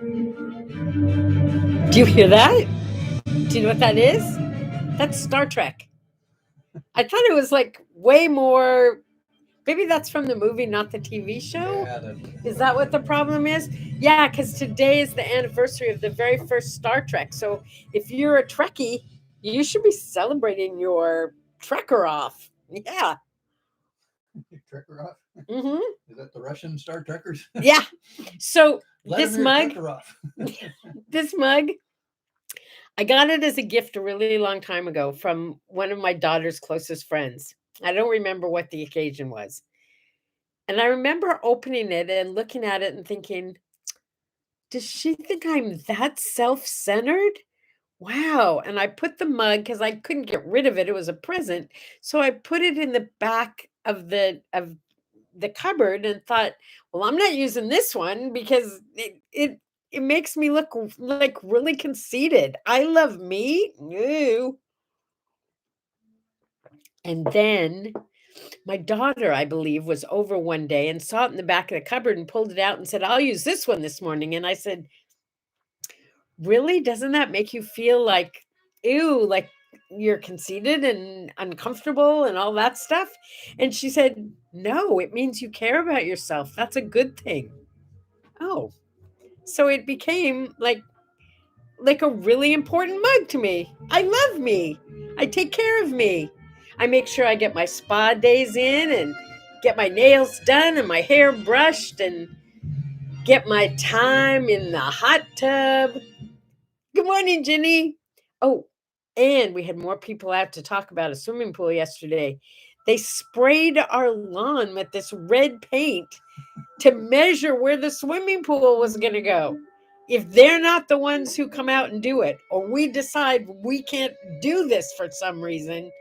Do you hear that? Do you know what that is? That's Star Trek. I thought it was like way more. Maybe that's from the movie, not the TV show. Yeah, that's Is probably that what what it the is. problem is? Yeah, because today is the anniversary of the very first Star Trek. So if you're a Trekkie, you should be celebrating your Trekker off. Yeah. Trekker off. Hmm. Is that the Russian Star Trekkers? Yeah. So this Vladimir mug, Trekker this mug, I got it as a gift a really long time ago from one of my daughter's closest friends. I don't remember what the occasion was. And I remember opening it and looking at it and thinking, does she think I'm that self-centered? Wow. And I put the mug because I couldn't get rid of it. It was a present. So I put it in the back of the cupboard and thought, well, I'm not using this one because it makes me look like really conceited. I love me. No. And then my daughter, I believe, was over one day and saw it in the back of the cupboard and pulled it out and said, I'll use this one this morning. And I said, really? Doesn't that make you feel like, ew, like you're conceited and uncomfortable and all that stuff? And she said, no, it means you care about yourself. That's a good thing. Oh, so it became like a really important mug to me. I love me. I take care of me. I make sure I get my spa days in and get my nails done and my hair brushed and get my time in the hot tub. Good morning, Jenny. Oh, and we had more people out to talk about a swimming pool yesterday. They sprayed our lawn with this red paint to measure where the swimming pool was going to go. If they're not the ones who come out and do it, or we decide we can't do this for some reason,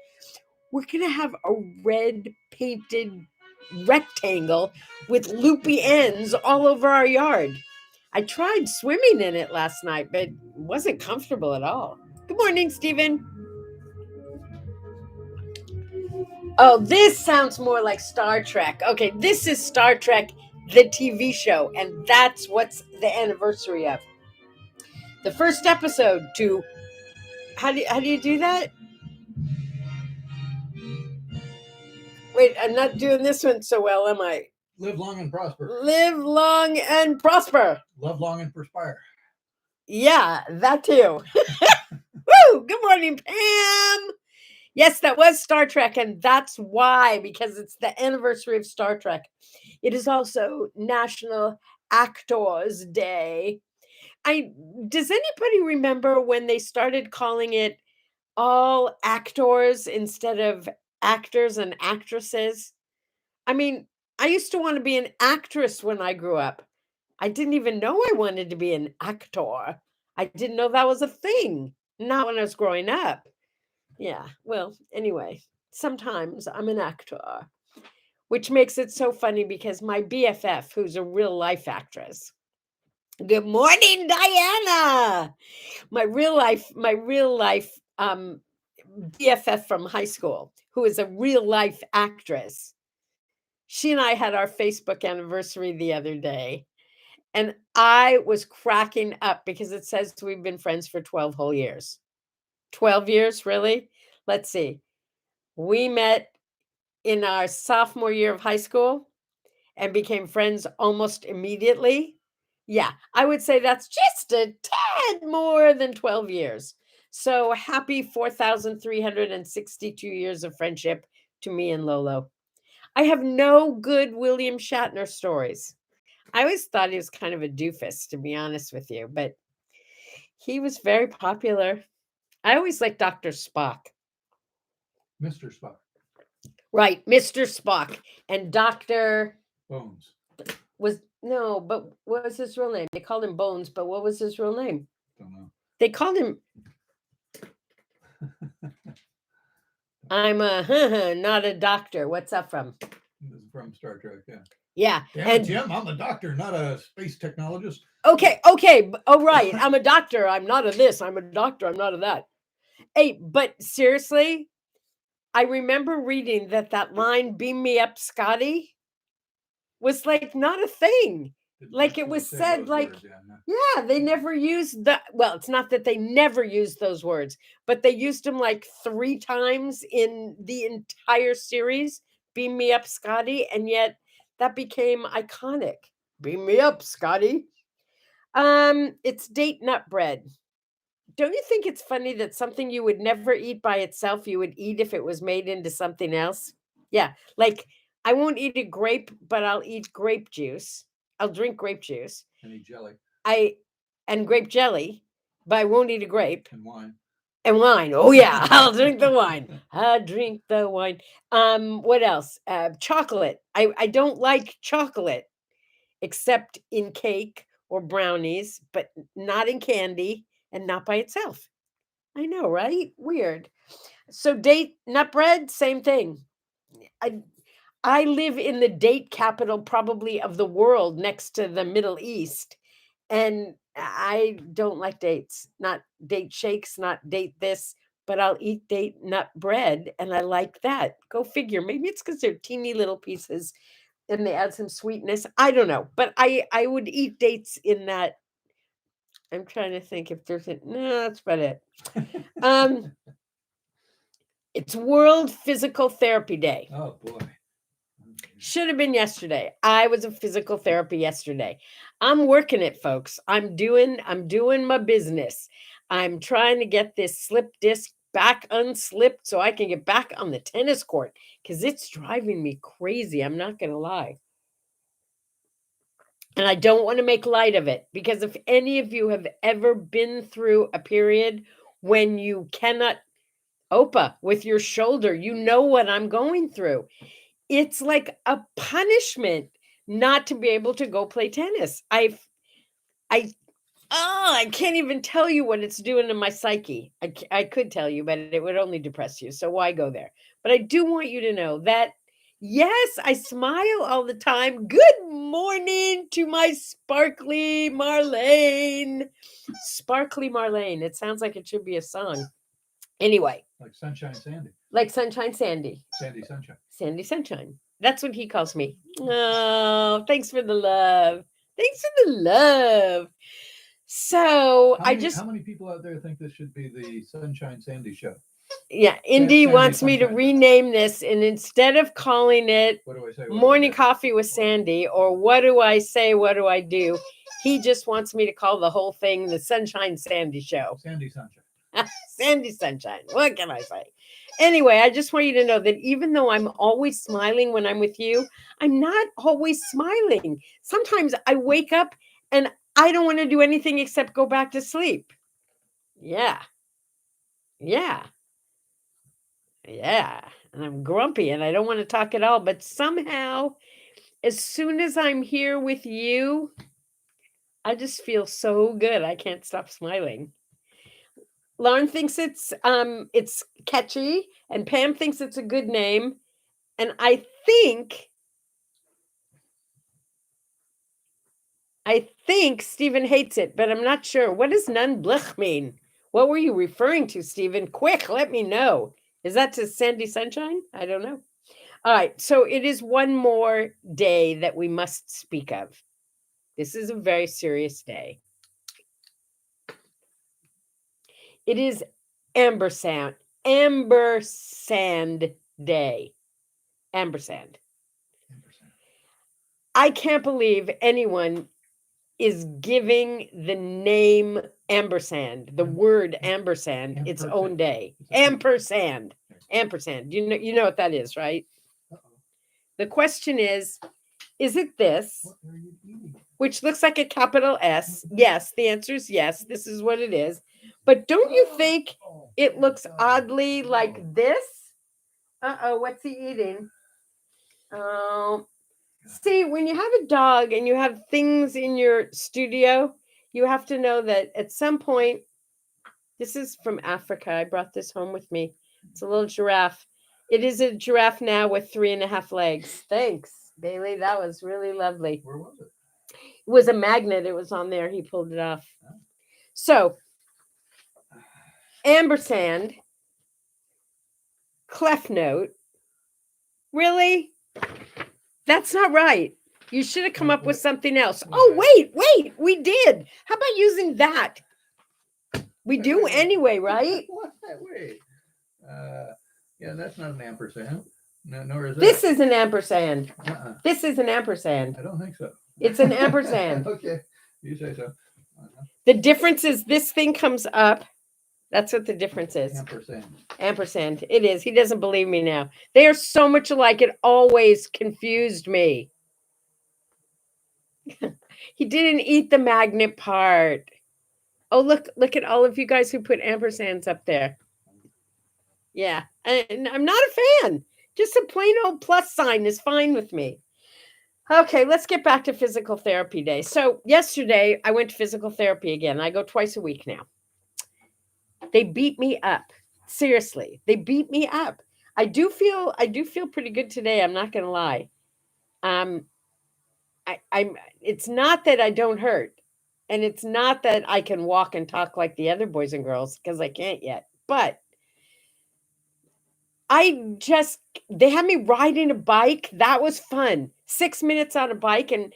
we're going to have a red painted rectangle with loopy ends all over our yard. I tried swimming in it last night, but it wasn't comfortable at all. Good morning, Stephen. Oh, this sounds more like Star Trek. Okay, this is Star Trek, the TV show, and that's what's the anniversary of. The first episode to how do you do that? Wait, I'm not doing this one so well, am I? Live long and prosper. Live long and prosper. Love long and perspire. Yeah, that too. Woo! Good morning, Pam. Yes, that was Star Trek, and that's why, because it's the anniversary of Star Trek. It is also National Actors Day. I Does anybody remember when they started calling it all actors instead of actors and actresses? I mean, I used to want to be an actress when I grew up. I didn't even know I wanted to be an actor. I didn't know that was a thing. Not when I was growing up. Yeah, well, anyway, sometimes I'm an actor, which makes it so funny because my BFF, who's a real life actress, good morning, Diana. My real life BFF from high school, who is a real life actress. She and I had our Facebook anniversary the other day, and I was cracking up because it says we've been friends for 12 whole years. 12 years, really? Let's see. We met in our sophomore year of high school and became friends almost immediately. Yeah, I would say that's just a tad more than 12 years. So happy 4,362 years of friendship to me and Lolo. I have no good William Shatner stories. I always thought he was kind of a doofus, to be honest with you, but he was very popular. I always liked Dr. Spock. Mr. Spock. Right, Mr. Spock. And Dr. Bones. was no, but what was his real name? They called him Bones, but what was his real name? Don't know. They called him I'm not a doctor. What's that from? This is from Star Trek, yeah. Yeah. Damn it, Jim, I'm a doctor, not a space technologist. Okay. Oh, right. I'm a doctor. I'm not a this. I'm a doctor. I'm not a that. Hey, but seriously, I remember reading that line "Beam me up, Scotty" was like not a thing. Didn't Like it actually was say said, those like, words, yeah. yeah, they never used the, well, it's not that they never used those words, but they used them like 3 times in the entire series. Beam me up, Scotty. And yet that became iconic. Beam me up, Scotty. It's date nut bread. Don't you think it's funny that something you would never eat by itself, you would eat if it was made into something else? Yeah, like I won't eat a grape, but I'll eat grape juice. I'll drink grape juice. Any jelly I and grape jelly, but I won't eat a grape. and wine. And wine. Oh yeah, I'll drink the wine. I'll drink the wine. What else? Chocolate. I don't like chocolate except in cake or brownies, but not in candy and not by itself. I know, right? Weird. So date nut bread, same thing. I I live in the date capital probably of the world next to the Middle East. And I don't like dates, not date shakes, not date this, but I'll eat date nut bread and I like that. Go figure. Maybe it's because they're teeny little pieces and they add some sweetness. I don't know. But I would eat dates in that. I'm trying to think if there's a no, that's about it. Um it's World Physical Therapy Day. Oh boy. Should have been yesterday. I was in physical therapy yesterday. I'm working it, folks. I'm doing my business. I'm trying to get this slip disc back unslipped so I can get back on the tennis court because it's driving me crazy. I'm not going to lie. And I don't want to make light of it because if any of you have ever been through a period when you cannot Opa with your shoulder, you know what I'm going through. It's like a punishment not to be able to go play tennis. I I can't even tell you what it's doing to my psyche. I could tell you, but it would only depress you. So why go there? But I do want you to know that yes, I smile all the time. Good morning to my sparkly Marlene. Sparkly Marlene. It sounds like it should be a song. Anyway, Like Sunshine Sandy. like Sunshine Sandy. Sandy Sunshine. Sandy Sunshine. That's what he calls me. Oh, thanks for the love. Thanks for the love. So How many people out there think this should be the Sunshine Sandy show? yeah, Indy Sandy wants me to Sunshine. rename this, and instead of calling it What do I say? Morning Coffee with Sandy or What Do I Say, What Do I Do, he just wants me to call the whole thing the Sunshine Sandy Show. Sandy Sunshine. Sandy Sunshine. What can I say? Anyway, I just want you to know that even though I'm always smiling when I'm with you, I'm not always smiling. Sometimes I wake up and I don't want to do anything except go back to sleep. Yeah. Yeah. Yeah. And I'm grumpy and I don't want to talk at all. But somehow, as soon as I'm here with you, I just feel so good. I can't stop smiling. Lauren thinks it's catchy, and Pam thinks it's a good name. And I think Stephen hates it, but I'm not sure. What does nun blich mean? What were you referring to, Stephen? Quick, let me know. Is that to Sandy Sunshine? I don't know. All right, so it is one more day that we must speak of. This is a very serious day. It is Ampersand Day. Ampersand. I can't believe anyone is giving the name Ampersand, the word Ampersand, its own day. Ampersand. Ampersand. You know what that is, right? The question is it this? What are you eating? Which looks like a capital S. Yes, the answer is yes. This is what it is. But don't you think it looks oddly like this? Uh-oh, what's he eating? Oh, see, when you have a dog and you have things in your studio, you have to know that at some point, this is from Africa. I brought this home with me. It's a little giraffe. It is a giraffe now with 3.5 legs. Thanks, Bailey. That was really lovely. Where was it? It was a magnet. It was on there. He pulled it off. So, Ampersand, clef note. Really? That's not right. You should have come What- up with what- something else. yeah. Oh, wait, we did. How about using that? We do anyway, right? What? Wait. Yeah, that's not an ampersand. No, nor is This that. is an ampersand. Uh-uh. This is an ampersand. I don't think so. It's an ampersand. Okay, you say so. The difference is this thing comes up. That's what the difference is. Ampersand. Ampersand. It is. He doesn't believe me now. They are so much alike. It always confused me. He didn't eat the magnet part. Oh, look at all of you guys who put ampersands up there. Yeah. And I'm not a fan. Just a plain old plus sign is fine with me. Okay, let's get back to physical therapy day. So yesterday I went to physical therapy again. I go twice a week now. They beat me up. Seriously, they beat me up. I do feel pretty good today. I'm not gonna lie. I'm. It's not that I don't hurt, and it's not that I can walk and talk like the other boys and girls because I can't yet. But they had me riding a bike. That was fun. 6 minutes on a bike, and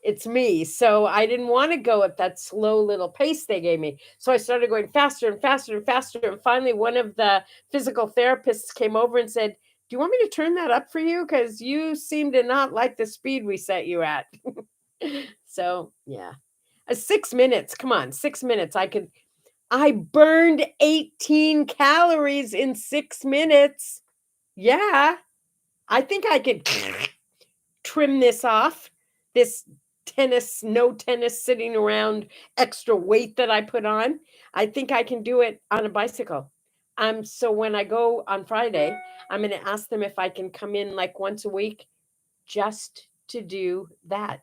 it's me. So I didn't want to go at that slow little pace they gave me. So I started going faster and faster and faster. And finally, one of the physical therapists came over and said, "Do you want me to turn that up for you? Because you seem to not like the speed we set you at." So, yeah. 6 minutes. Come on, 6 minutes. I burned 18 calories in 6 minutes. Yeah. I think I could trim this off. This no tennis sitting around extra weight that I put on. I think I can do it on a bicycle. So when I go on Friday, I'm going to ask them if I can come in like once a week just to do that.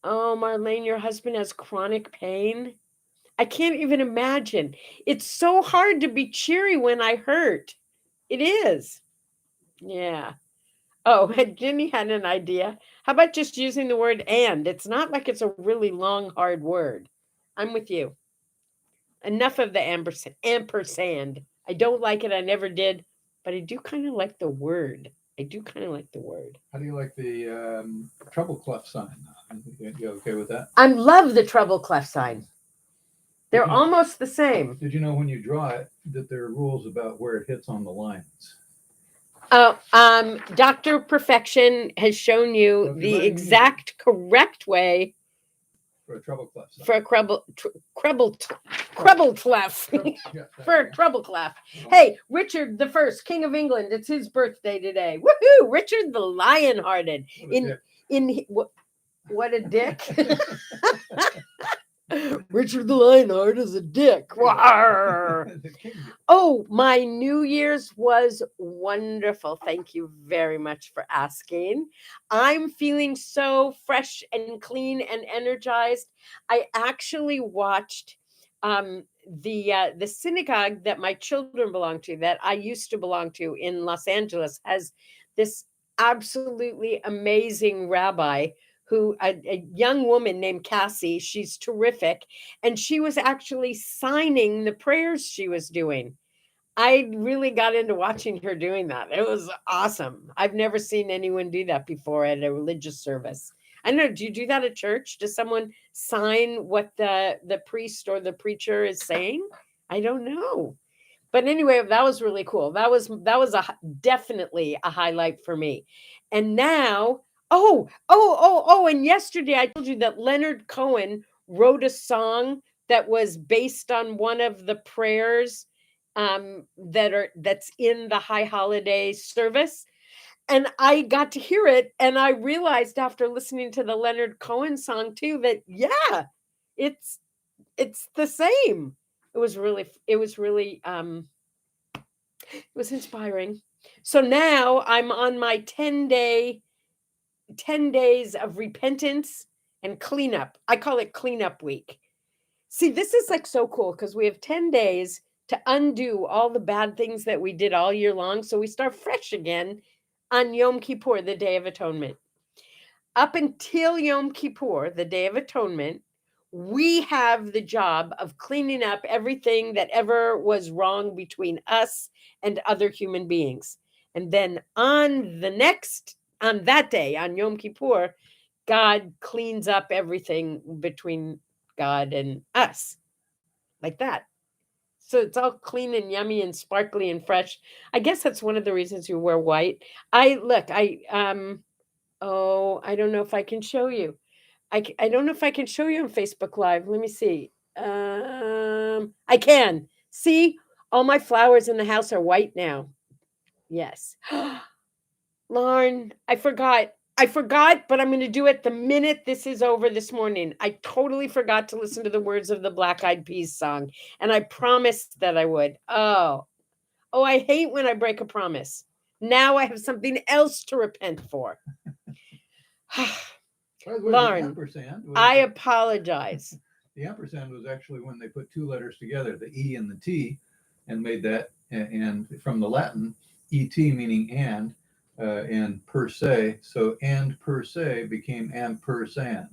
Oh, Marlene, your husband has chronic pain. I can't even imagine. It's so hard to be cheery when I hurt. It is. Yeah. Oh, and Jenny had an idea. How about just using the word and? It's not like it's a really long, hard word. I'm with you. Enough of the ampersand. I don't like it. I never did. But I do kind of like the word. I do kind of like the word. How do you like the treble clef sign? You okay with that? I love the treble clef sign. They're almost the same. Did you know when you draw it that there are rules about where it hits on the lines? Dr. Perfection has shown you Okay, the let me- exact correct way For a treble clef sign. for a treble clef. Yeah, For a treble clef. Hey, Richard the First, King of England. It's his birthday today. Woohoo! Richard the Lion-Hearted. What a dick. Richard the Lionheart is a dick. Oh, my New Year's was wonderful. Thank you very much for asking. I'm feeling so fresh and clean and energized. I actually watched the synagogue that my children belong to, that I used to belong to in Los Angeles, has this absolutely amazing rabbi who a young woman named Cassie. She's terrific. And she was actually signing the prayers she was doing. I really got into watching her doing that. It was awesome. I've never seen anyone do that before at a religious service. I don't know. Do you do that at church? Does someone sign what the priest or the preacher is saying? I don't know. But anyway, that was really cool. That was definitely a highlight for me. And now, and yesterday I told you that Leonard Cohen wrote a song that was based on one of the prayers that's in the High Holiday service. And I got to hear it, and I realized after listening to the Leonard Cohen song too that it's the same. It was really it was inspiring. So now I'm on my 10 days of repentance and cleanup. I call it cleanup week. See, this is like so cool because we have 10 days to undo all the bad things that we did all year long. So we start fresh again on Yom Kippur, the Day of Atonement. Up until Yom Kippur, the Day of Atonement, we have the job of cleaning up everything that ever was wrong between us and other human beings. And then on the next on that day, on Yom Kippur, God cleans up everything between God and us, like that. So it's all clean and yummy and sparkly and fresh. I guess that's one of the reasons you wear white. I don't know if I can show you. I don't know if I can show you on Facebook Live. Let me see. I can. See, all my flowers in the house are white now. Yes. Lauren, I forgot. I forgot, but I'm going to do it the minute this is over this morning. I totally forgot to listen to the words of the Black Eyed Peas song, and I promised that I would. Oh, I hate when I break a promise. Now I have something else to repent for. Lauren, I apologize. The ampersand was actually when they put two letters together, the E and the T, and made that, and from the Latin, et meaning and per se. So and per se became ampersand.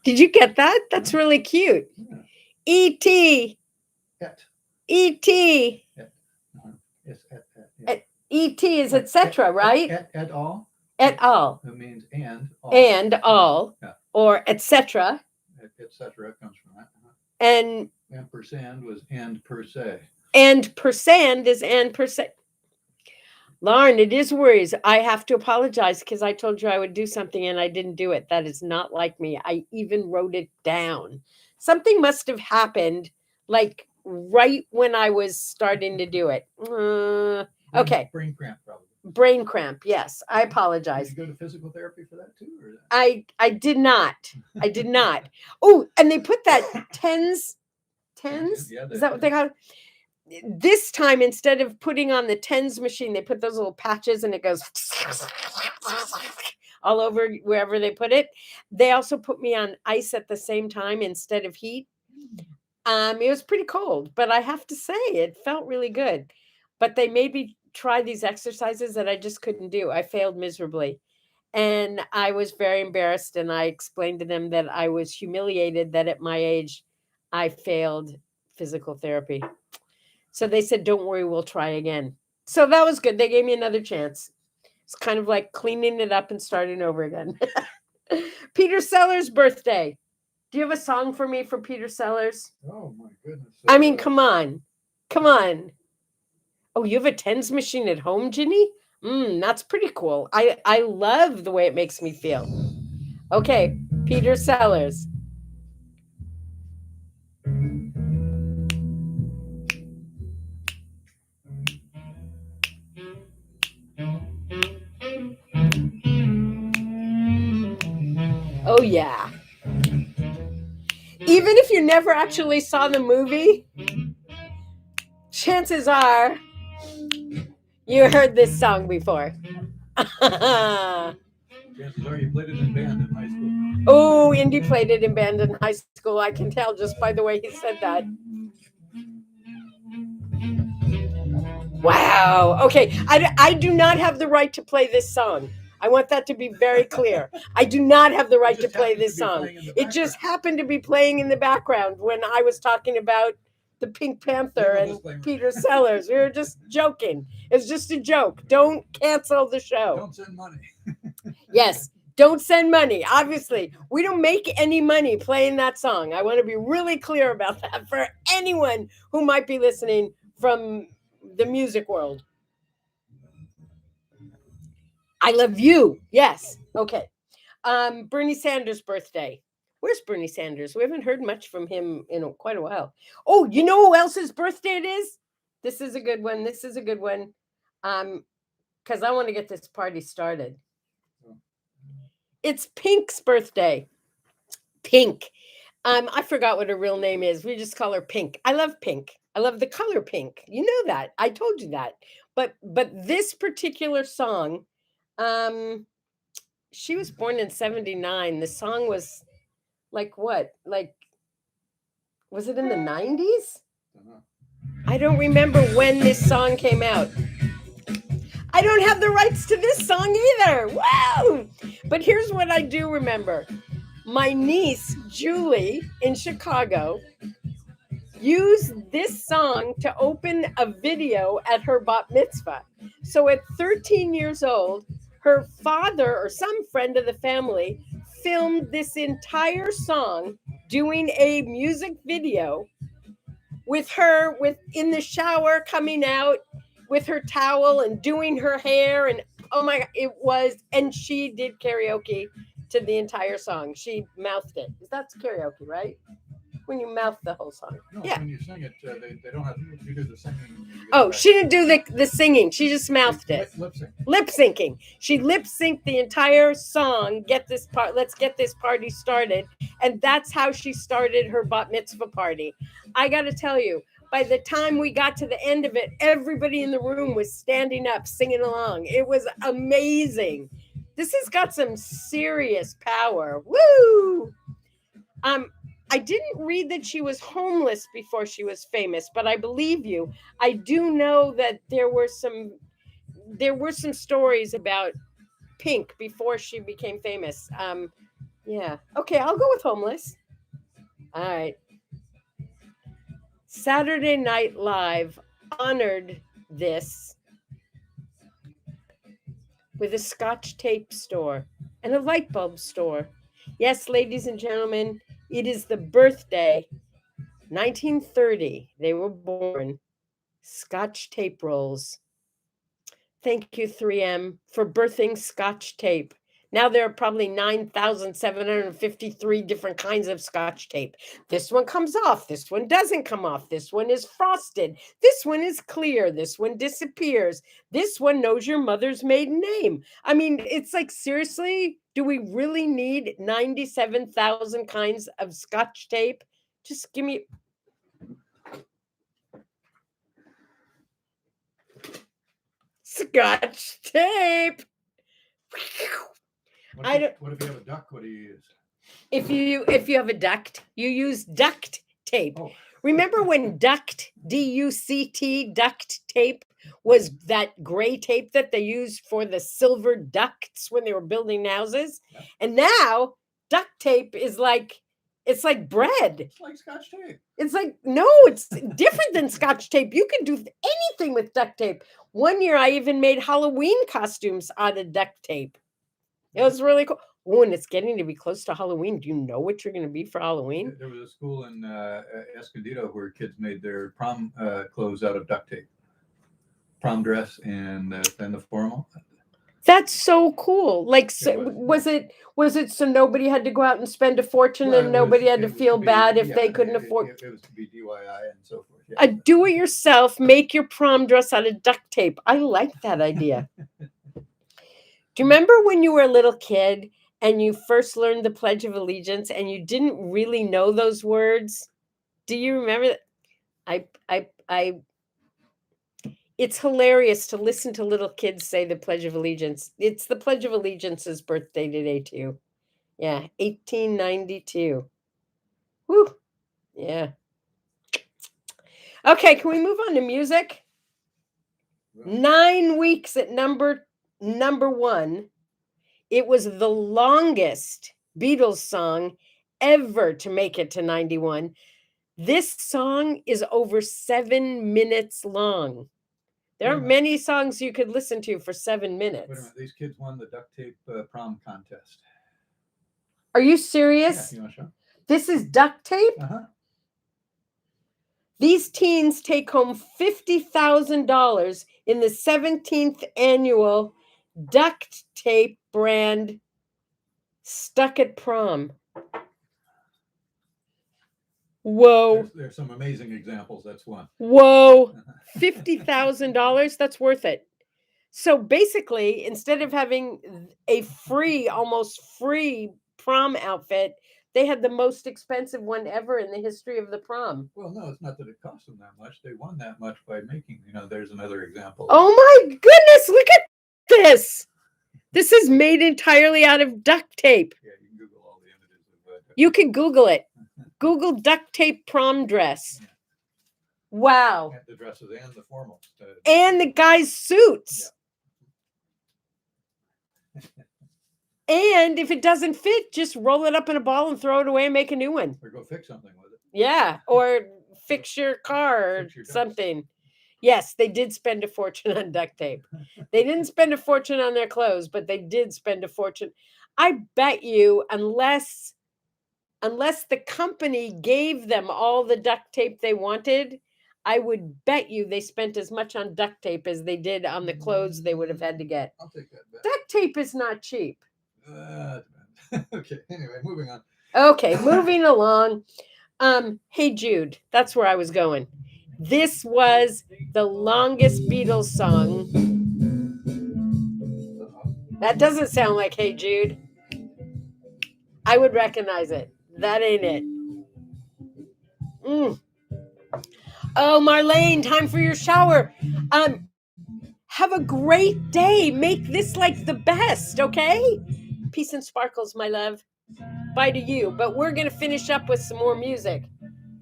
Did you get that? That's really cute. Yeah. E.T. E.T. Yeah. E.T. is etc., right? Et al. Et al. It means and all. And all. Yeah. Or etc. Etc. comes from that. And ampersand was and per se. And persand is and per se. Lauren, it is worries. I have to apologize because I told you I would do something and I didn't do it. That is not like me. I even wrote it down. Something must have happened like right when I was starting to do it. Okay. Brain cramp, probably. Brain cramp. Yes. I apologize. Did you go to physical therapy for that too? Or I did not. I did not. Oh, and they put that tens? Yeah, Is that what they call it? This time, instead of putting on the tens machine, they put those little patches and it goes all over wherever they put it. They also put me on ice at the same time instead of heat. It was pretty cold, but I have to say it felt really good. But they made me try these exercises that I just couldn't do. I failed miserably. And I was very embarrassed. And I explained to them that I was humiliated that at my age, I failed physical therapy. So they said, don't worry, we'll try again. So that was good. They gave me another chance. It's kind of like cleaning it up and starting over again. Peter Sellers' birthday. Do you have a song for me for Peter Sellers? Oh, my goodness. I mean, come on. Come on. Oh, you have a tens machine at home, Ginny? That's pretty cool. I love the way it makes me feel. Okay, Peter Sellers. Oh, yeah. Even if you never actually saw the movie, chances are you heard this song before. Chances are you played it in band in high school. Oh, Indy played it in band in high school. I can tell just by the way he said that. Wow. Okay. I do not have the right to play this song. I want that to be very clear. I do not have the right to play this song. It just happened to be playing in the background when I was talking about the Pink Panther and Peter Sellers. We were just joking. It's just a joke. Don't cancel the show. Don't send money. Yes. Don't send money. Obviously, we don't make any money playing that song. I want to be really clear about that for anyone who might be listening from the music world. I love you. Yes. Okay. Bernie Sanders' birthday. Where's Bernie Sanders? We haven't heard much from him in quite a while. Oh, you know who else's birthday it is? This is a good one. Because I want to get this party started. It's Pink's birthday. Pink. I forgot what her real name is. We just call her Pink. I love pink. I love the color pink. You know that. I told you that. But this particular song, she was born in 1979. The song was like what? Like, was it in the 90s? I don't remember when this song came out. I don't have the rights to this song either. Wow! But here's what I do remember. My niece, Julie, in Chicago, used this song to open a video at her bat mitzvah. So at 13 years old, her father or some friend of the family filmed this entire song doing a music video with her in the shower coming out with her towel and doing her hair, and oh my god, it was, and she did karaoke to the entire song. She mouthed it. That's karaoke, right? When you mouth the whole song. No, Yeah. when you sing it, they don't have to do the singing. Oh, she didn't do the singing. She just mouthed it. Lip syncing. She lip synced the entire song. Let's get this party started. And that's how she started her bat mitzvah party. I got to tell you, by the time we got to the end of it, everybody in the room was standing up, singing along. It was amazing. This has got some serious power. Woo! I didn't read that she was homeless before she was famous, but I believe you. I do know that there were some stories about Pink before she became famous. Yeah. Okay, I'll go with homeless. All right. Saturday Night Live honored this with a Scotch tape store and a light bulb store. Yes, ladies and gentlemen, it is the birthday, 1930. They were born. Scotch tape rolls. Thank you, 3M, for birthing Scotch tape. Now there are probably 9,753 different kinds of Scotch tape. This one comes off. This one doesn't come off. This one is frosted. This one is clear. This one disappears. This one knows your mother's maiden name. I mean, it's like, seriously, do we really need 97,000 kinds of Scotch tape? Just give me... Scotch tape. What if you have a duck? What do you use? If you have a duct, you use duct tape. Oh. Remember when duct, D-U-C-T, duct tape was that gray tape that they used for the silver ducts when they were building houses? Yeah. And now duct tape is like, it's like bread. It's like Scotch tape. It's like, no, it's different than Scotch tape. You can do anything with duct tape. One year I even made Halloween costumes out of duct tape. It was really cool. Oh, and it's getting to be close to Halloween. Do you know what you're going to be for Halloween? There was a school in Escondido where kids made their prom clothes out of duct tape. Prom dress and the formal. That's so cool. Like, so, was it so nobody had to go out and spend a fortune, and nobody had to feel bad if they couldn't afford? It was to be DIY and so forth. Yeah. A do-it-yourself, make your prom dress out of duct tape. I like that idea. Do you remember when you were a little kid and you first learned the Pledge of Allegiance and you didn't really know those words? Do you remember that? It's hilarious to listen to little kids say the Pledge of Allegiance. It's the Pledge of Allegiance's birthday today, too. Yeah, 1892. Whew. Yeah. Okay, can we move on to music? Well, 9 weeks at number one. It was the longest Beatles song ever to make it to 91. This song is over 7 minutes long. There aren't many songs you could listen to for 7 minutes. Wait a minute. These kids won the duct tape prom contest. Are you serious? Yeah, you want to show? This is duct tape? Uh-huh. These teens take home $50,000 in the 17th annual duct tape brand Stuck at Prom. Whoa. There's some amazing examples. That's one. Whoa. $50,000. That's worth it. So basically, instead of having a almost free prom outfit, they had the most expensive one ever in the history of the prom. Well, no, it's not that it cost them that much. They won that much by making, there's another example. Oh my goodness, look at this. This is made entirely out of duct tape. Yeah, you can Google all the images of You can Google it. Google duct tape prom dress. Yeah. Wow. And the dresses and the formals. And the guys' suits. Yeah. And if it doesn't fit, just roll it up in a ball and throw it away and make a new one. Or go fix something with it. Yeah, or fix your car or something. Yes, they did spend a fortune on duct tape. They didn't spend a fortune on their clothes, but they did spend a fortune. I bet you, unless the company gave them all the duct tape they wanted, I would bet you they spent as much on duct tape as they did on the clothes they would have had to get. I'll take that bet. Duct tape is not cheap. Okay. Anyway, moving on. Okay, moving along. Hey Jude, that's where I was going. This was the longest Beatles song. That doesn't sound like Hey Jude. I would recognize it. That ain't it. Mm. Oh, Marlene, time for your shower. Have a great day. Make this like the best, okay? Peace and sparkles, my love. Bye to you. But we're going to finish up with some more music.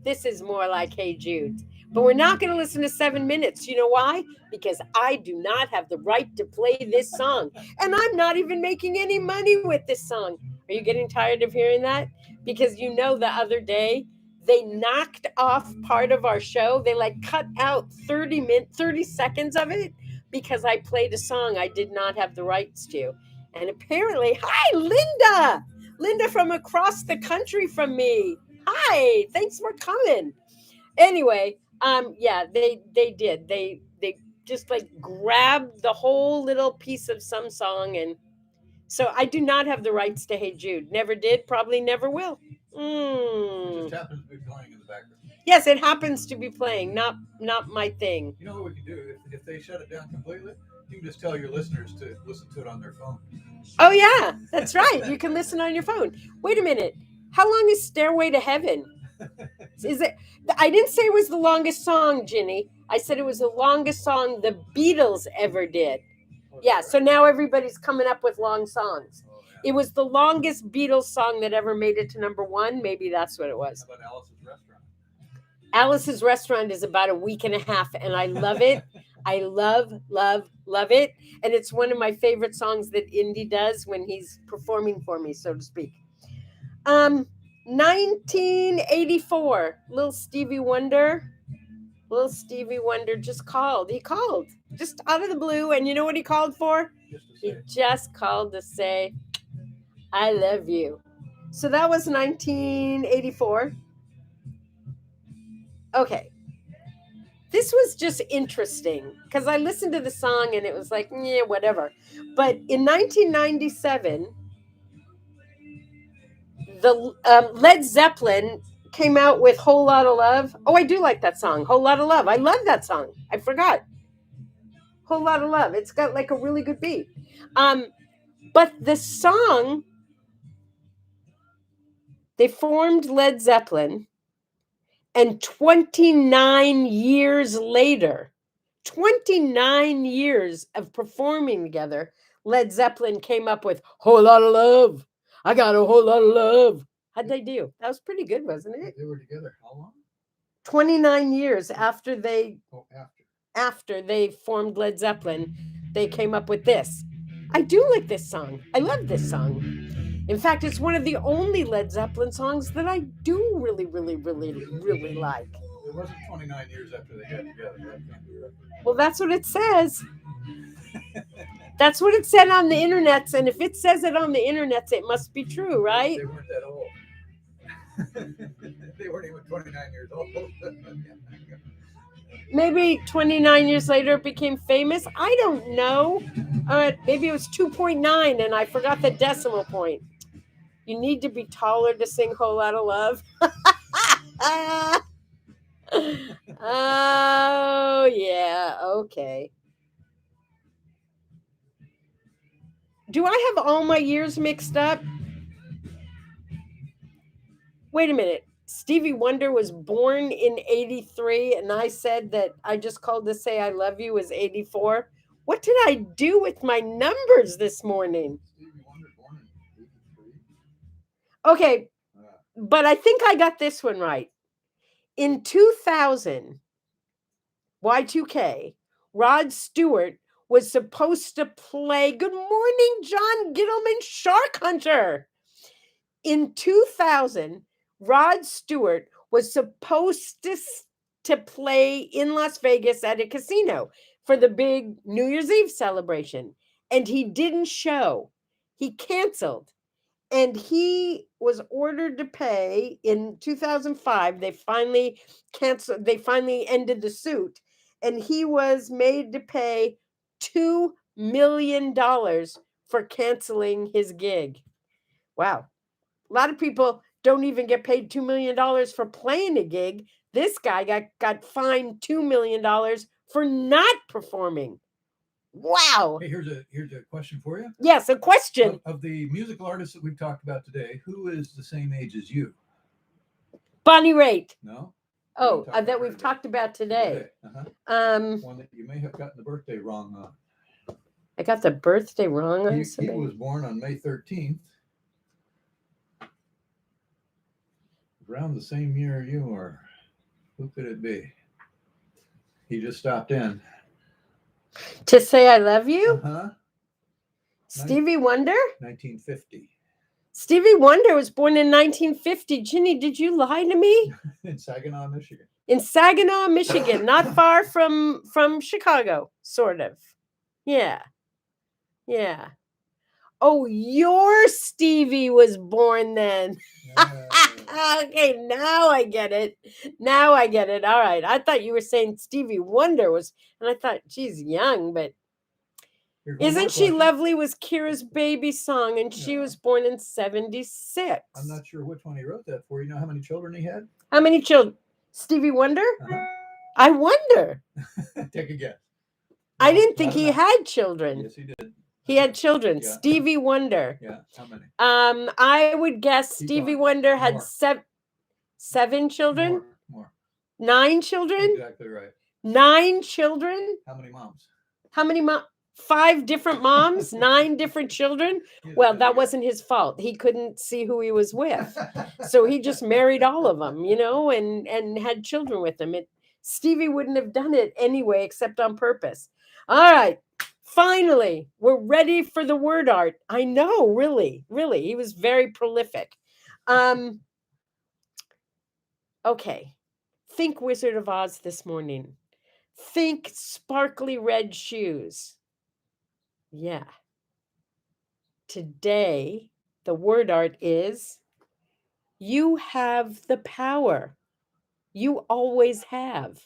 This is more like Hey Jude. But we're not going to listen to 7 minutes. You know why? Because I do not have the right to play this song. And I'm not even making any money with this song. Are you getting tired of hearing that? Because you know the other day they knocked off part of our show. They like cut out 30 seconds of it because I played a song I did not have the rights to. And apparently, hi Linda. Linda from across the country from me. Hi, thanks for coming. Anyway, yeah, they did. They just like grabbed the whole little piece of some song, and so I do not have the rights to Hey Jude. Never did, probably never will. It just happens to be playing in the background. Yes, it happens to be playing, not my thing. You know what we can do? If they shut it down completely, you can just tell your listeners to listen to it on their phone. Oh yeah, that's right. You can listen on your phone. Wait a minute. How long is Stairway to Heaven? Is it? I didn't say it was the longest song, Ginny. I said it was the longest song the Beatles ever did. Yeah, so now everybody's coming up with long songs. It was the longest Beatles song that ever made it to number one. Maybe that's what it was. How about Alice's Restaurant? Alice's Restaurant is about a week and a half, and I love it. I love it. And it's one of my favorite songs that Indy does when he's performing for me, so to speak. 1984, Little Stevie Wonder just called. He called just out of the blue, and you know what he called for? He just called to say, I love you. So that was 1984. Okay. This was just interesting because I listened to the song and it was like, yeah, whatever. But in 1997, the Led Zeppelin came out with Whole Lotta Love. Oh, I do like that song, Whole Lotta Love. I love that song. I forgot. Whole Lotta Love. It's got like a really good beat. But the song, they formed Led Zeppelin, and 29 years later, 29 years of performing together, Led Zeppelin came up with Whole Lotta Love. I got a whole lot of love. How'd they do? That was pretty good, wasn't it? They were together how long? 29 years after they after they formed Led Zeppelin, they came up with this. I do like this song. I love this song. In fact, it's one of the only Led Zeppelin songs that I do really like. It wasn't 29 years after they got together. That can't be right. Well, that's what it says. That's what it said on the internets, and if it says it on the internets, it must be true, right? They weren't that old. They weren't even 29 years old. Maybe 29 years later it became famous. I don't know. Maybe it was 2.9 and I forgot the decimal point. You need to be taller to sing Whole Lotta Love. Oh, yeah. Okay. Do I have all my years mixed up? Wait a minute. Stevie Wonder was born in 83, and I said that I just called to say I love you was 84. What did I do with my numbers this morning? Stevie Wonder born in 83? Okay, but I think I got this one right. In 2000, Y2K, Rod Stewart was supposed to play Good Morning, John Gittleman Shark Hunter. In 2000, Rod Stewart was supposed to to play in Las Vegas at a casino for the big New Year's Eve celebration. And he didn't show. He canceled. And he was ordered to pay in 2005. They finally canceled, they finally ended the suit. And he was made to pay $2 million for canceling his gig. Wow. A lot of people don't even get paid $2 million for playing a gig. This guy got fined $2 million for not performing. Wow. Hey, here's a question for you. Yes, a question. Of the musical artists that we've talked about today, who is the same age as you? Bonnie Raitt. No. Oh, that we've talked about today. One that you may have gotten the birthday wrong on. I got the birthday wrong on He somebody. was born on May 13th. Around the same year you were. Who could it be? He just stopped in. To Say I Love You? Uh-huh. Stevie Wonder? 1950. Stevie Wonder was born in 1950. Ginny, did you lie to me? In Saginaw, Michigan. In Saginaw, Michigan, not far from Chicago, sort of. Yeah. Yeah. Oh, your Stevie was born then. Okay, now I get it. Now I get it. All right. I thought you were saying Stevie Wonder was, and I thought, she's young, but Isn't She Lovely was Kira's baby song, and she was born in 76. I'm not sure which one he wrote that for. You know how many children he had? How many children? Stevie Wonder? Uh-huh. I wonder. Take a guess. No, I didn't think he had children. Yes, he did. He had children. Yeah. Stevie Wonder. Yeah, how many? I would guess Stevie Wonder had seven children. More. 9 children? Exactly right. 9 children? How many moms? How many moms? 5 different moms, 9 different children. Well, that wasn't his fault. He couldn't see who he was with. So he just married all of them, and had children with them. Stevie wouldn't have done it anyway, except on purpose. All right. Finally, we're ready for the word art. I know, really. He was very prolific. Okay. Think Wizard of Oz this morning. Think sparkly red shoes. Yeah. Today, the word art is you have the power. You always have.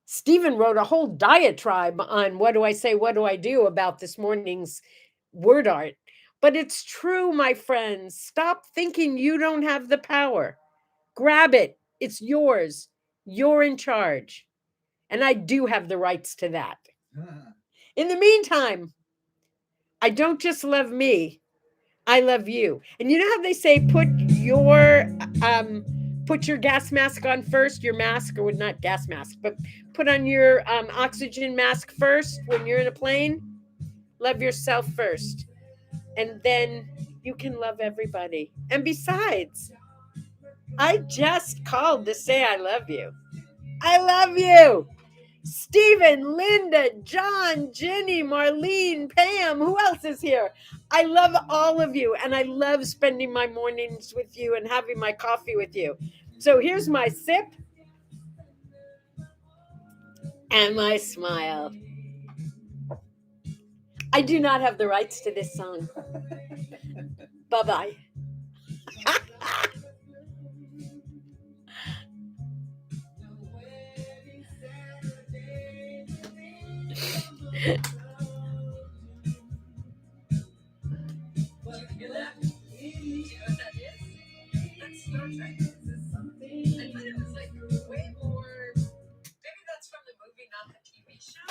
Stephen wrote a whole diatribe on what do I say, what do I do about this morning's word art. But it's true, my friends. Stop thinking you don't have the power. Grab it. It's yours. You're in charge. And I do have the rights to that. In the meantime, I don't just love me, I love you. And you know how they say put your gas mask on first, your mask, or not gas mask, but put on your oxygen mask first when you're in a plane. Love yourself first. And then you can love everybody. And besides, I just called to say I love you. I love you. Stephen, Linda, John, Jenny, Marlene, Pam, who else is here? I love all of you, and I love spending my mornings with you and having my coffee with you. So here's my sip and my smile. I do not have the rights to this song. Bye-bye. Star Trek. Is this something? I thought it was like way more. Maybe that's from the movie, not the TV show.